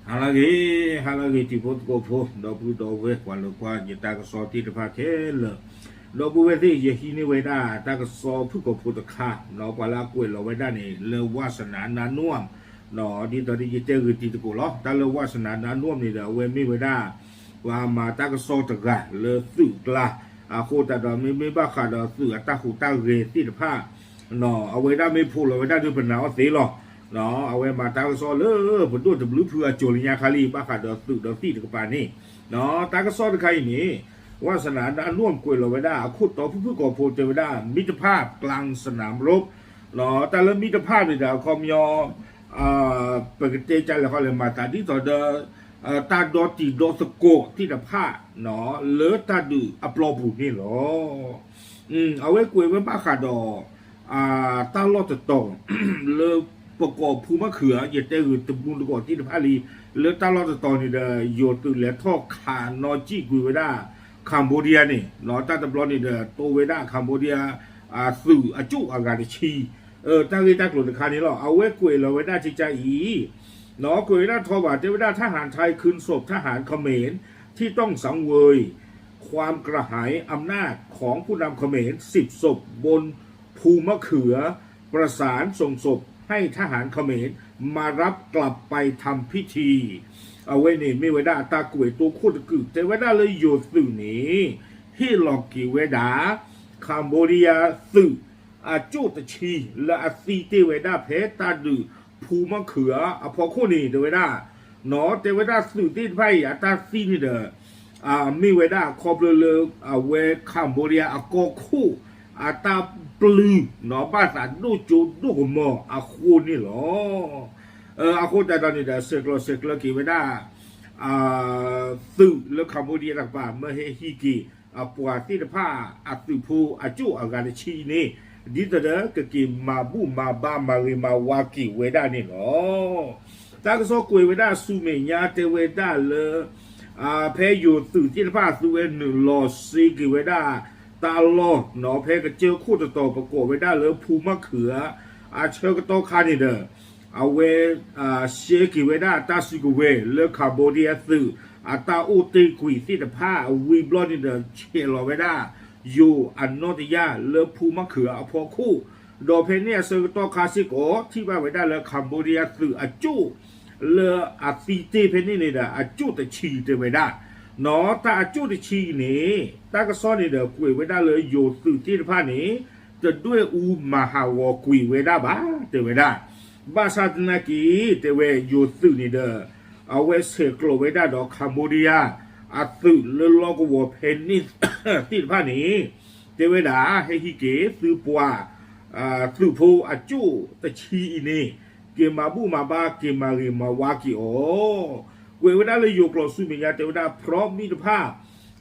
halagi tipot ko po dobu dobu walau kwa kita ke so ti depa ke le dobu we ti ye hi ni we da ta ke so phu ko phu ta kha no pala kwe lo we da ni le wasana na nuam no di to di te gu ti ko lo ta le wasana na nuam ni da we mi we da wa ma ta ke so ta ga le su kla a ko ta do mi ba kha do su ta hu ta ge ti depa no a we da mi phu lo we da du pa na o se loเนาะเอาไว้มาตาก็ซอเลยผมดูจะบลูเพื่อโจลิญาคาลีบ้าขาดตึกตีตะกปานี่เนาะตาก็ซอใครนี่วาสนาด้านร่วมกวยเราไว้ได้ขุดต่อผู้ก่อโพเทวดามิตรภาพกลางสนามรบเนาะแต่ละมิตรภาพนี่เดี๋ยวคอมยอเปิดเตใจแล้วเขาเลยมาตาที่ต่อเดตาดอตีดอสโกที่ตะผ้าเนาะเลือตาดูอัปโลบุนี่หรอเอาไว้กวยไว้บ้าขาดตาลอดจะตองเลือประกอบภูมิเขืออย่าเจอตะบุญก่อนที่พาลีเลือดตลอดตอนนี้เดโยตุเหลือท่อขานอจีกุยเวดาคัมโบเดียนี่นอตาตะบลอนี่เดโตเวดาคัมโบเดียสื่อจุอากาศชีตั้งใจตั้งหลุดคานี้หรอเอาไว้กุยเราเวดาจิจาอีนอกุยเวดาทอบาเทวดาทหารไทยคืนศพทหารเขมรที่ต้องสังเวยความกระหายอำนาจของผู้นำเขมร10 ศพบนภูมิเขือประสานส่งศพให้ทหารเขมรมารับกลับไปทำพิธีเอาไว้นี่ไม่เวดาตากวยตัวโคตรกึกแต่เวดาเลยโยสื่อนี้ที่หลอกกี่เวดาคัมโบเดียสื่อจูตชีและซีเตเวดาเพตาดือภูมะเขือพอคู่นี้เดเวดาเนาะแต่เวดาสื่อที่ไพ่ตาซีนี่เดมีเวดาคอบเลเวคัมโบเดียกอคู่ตาปลือเนาะภาษาดูจูดูหัวมออาคูนี่หรออาคูแต่ตอนนี้เดี๋ยวเสกลกี่ไม่ได้สื่อแล้วคัมโบเดียต่างๆเมื่อฮิกิปวดที่ผ้าสื่อผู้จู่อาการชีนี่ดิตเดอร์ก็กินมาบูมาบ้ามาเรมาวากิเวด้านี่หรอถ้าก็สกุยเวด้าสูเมียเตเวด้าเลยเพย์อยู่สื่อที่ผ้าสูเวหนึ่งลอซีกิเวด้าตาลอหนอเพก็เจอคู่ต่อประกอบไว้ได้เลยภูมะเขือเชอก็ต้องคานี่เด้อเอาเวเชกิไว้ได้ตาซิกุเวเลือกคาร์โบเดียสื่อตาอุติกุยสิทผ้าวีบลอนี่เด้อเชลอไว้ได้อยู่อันโนติยาเลือกภูมะเขือพอคู่โดเพเนี่ยเซอร์โตคาซิโกที่ว่าไว้ได้เลยคัมโบเดียสื่อจูเลือซีเตเพนี่นี่เด้อจูแต่ชีเตไว้ได้เนาะถ้าจุดชีนี้ตาก็ซ่อนนี่เด้อกุยไว้ได้เลยโยสื่อที่ผ้านี้จะด้วยมหาวกุยไว้ได้บ้าเตไว้ได้บ้าซาตนากีเตเวโยสื่อนี่เด้อเอาไว้เสกโลไว้ได้ดอกคัมโบเดียสื่อเลือลอกวัวเพนนิสที่ผ้านี้เตเวดาให้ฮิเกสื่อปัวสื่อโพจูตะชีนี่เกมาบูมาบ้าเกมาเรมาวากิโอเวดาเลยโยกลอสุเมียเทวดาพร้อมมิตรภาพ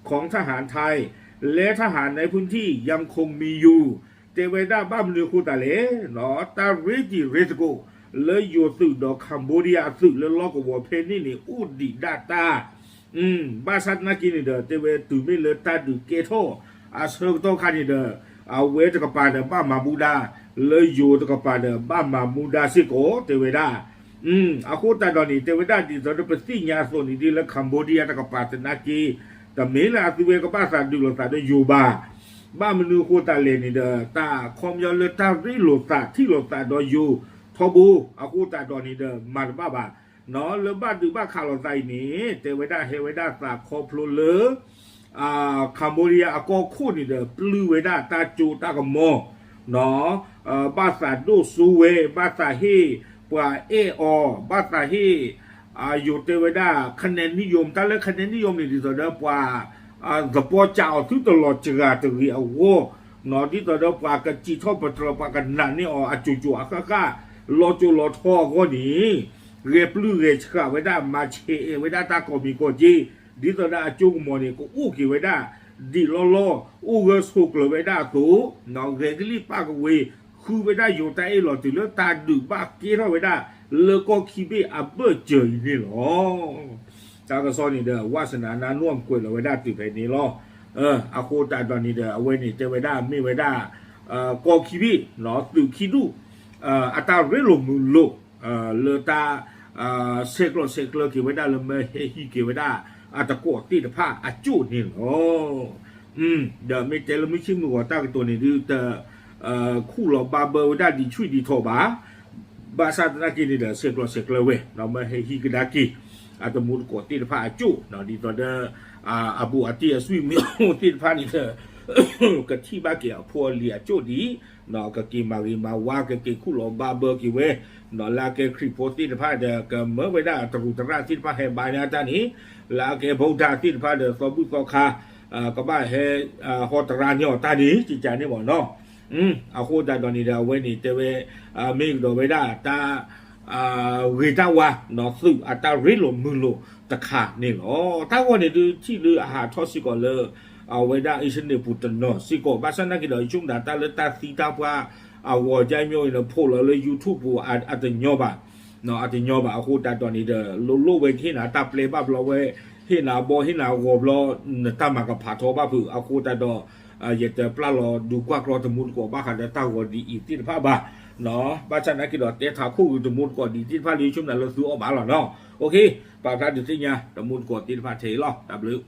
ของทหารไทยและทหารในพื้นที่ยังคงมีอยู่เทวดาบ้ามเรือคูตาเลเนาะตาเรจิเรสโกเลยโยสื่อดอกคัมโบเดียสื่อแล้วล็อกวัวเพนนี่นี่อุดิดาตาบ้าสัตนักกินเด้อเทวตุเมเลตาดูเกโตเสกโตคานี่เด้อเวตกปาเดบ้ามาบูดาเลยโยตกปาเดบ้ามาบูดาสิโกเทวดาအခုတတော်နေတေဝဒတိသောပသိညာဆိုနေဒီလကမ္ဘောဒီးယားတကပါတနာကီတမေလာသူဝေကပါစာဒူလောတာယူပါဘာမနုခိုတလေနေတာတာခေါမျောလတာရီလောတာတိလောတာတော့ယူထောဘူအခုတတော်နေတဲ့မာဘာဘာနော်လဘဒူဘခါလောတိုင်းနေတေဝဒဟေဝဒတာခေါဖလိုလေကမ္ဘောဒီးယားအကောခုနေတဲ့ပလူဝေဒတာကျူတာကမောနော်ဘာသာဒုဆူဝေဘာသာဟေป่าบ้าตาฮีอยู่เทวดาคะแนนนิยมแต่ละคะแนนนิยมนี่ที่สุดป่าสปอเจ้าที่ตลอดจราตรีเอาโว้นอที่สุดป่ากจีทอปตรปากันนั่นนี่จู่ๆก็รอจูรอท่อก็นี่เรียบลื้อเรียชะไว้ได้มาเชไว้ได้ตาก็มีก็จีที่สุดจู่มอนี่ก็อู้กี่ไว้ได้ดีล้ออู้ก็สุกเลยไว้ได้ตู้นอเรียกรีปากเวคือไว้ได้อยู่แต่ไอ้หลอดถึงแล้วตาดื้อบ้าเกี้ยวไว้ได้แล้วก็คิดไปเบื่อเจอนี่หรอตาก็ซ้อนนี่เด้อวาสนานาน่วมกวยเราไว้ได้ติดไปนี่หรออาโคตาตอนนี้เด้อเอาไว้นี่เจอไว้ได้ไม่ไว้ได้ก็คิดไปหนอตื่นคิดดูอัตราเรื่องมือโลเลตา เสกโลกี่ไว้ได้เลยไม่ฮีกี่ไว้ได้อาตะกัวตีตะผ้าอาจูนี่โอ้เดี๋ยวไม่เจอแล้วไม่ชิมมือว่าตั้งตัวนี้ดูแต่คู่เราบาเบอร์ได้ดีช่วยดีโทบาบาซาตนากินี่เดี๋ยวเสกโลเว้เราไม่ให้ฮีกดากีอาตะมูดกัวตีตะผ้าอาจูเนาะดีตอนเดอาบูอาตีสวิมิตีตะผ้านี่เถอะก็ที่บ้านเกี่ยวพวเลียจูดีเนาะก็กินมารีมาว่าก็กินคู่เราบาเบอร์กี่เว้เนาะลาเกคริปโปตีตะผ้าเดี๋ยวก็เมื่อไว้ได้ตรุตระตีตะผ้าให้บายนะตานี้ลาเกบูดาตีตะผ้าเดี๋ยวสบุตรคาก็บ้าให้ฮอตรานยอตานี้จิตใจนี่บ่เนาะเอาโคตรตอนนี้เดี๋ยวเว้นี่เตเวมีดไว้ได้ตาเวตาวะเนาะซึ่งอัตราริโลมือโลตะขานี่เนาะถ้าวันนี้ดูที่ลืออาหารทอดสิก่อนเลยเอาไว้ได้อีเช่นเดียวปุตตนเนาะสิก่อนบ้านนั้นก็เดี๋ยวช่วงดาตาเลตาสีตาว่าว่าใจมีอะไรโพลเลยยูทูบว่าอาจจะย่อบะเนาะอาจจะย่อบะเอาโคตรตอนนี้เดี๋ยวโลเวที่หน้าตาเปลบ้าเราเวที่หน้าบ่ที่หน้าวบล้อตามากับผาทอบ้าผือเอาโคตรดออยากจะปลาลอดูกว่ากรอตมุนกว่าบ้าขันตาว่าดีอีที่ผ้าบ้าเนาะบ้านนั้นก็เดี๋ยวเตะถาคู่ตมุนกว่าดีที่ผ้าลีช่วงนั้นเราซื้อออกมาหรอเนาะโอเคปากกาดูที่เนี่ยตมุนกว่าที่ผ้าเทหรอ W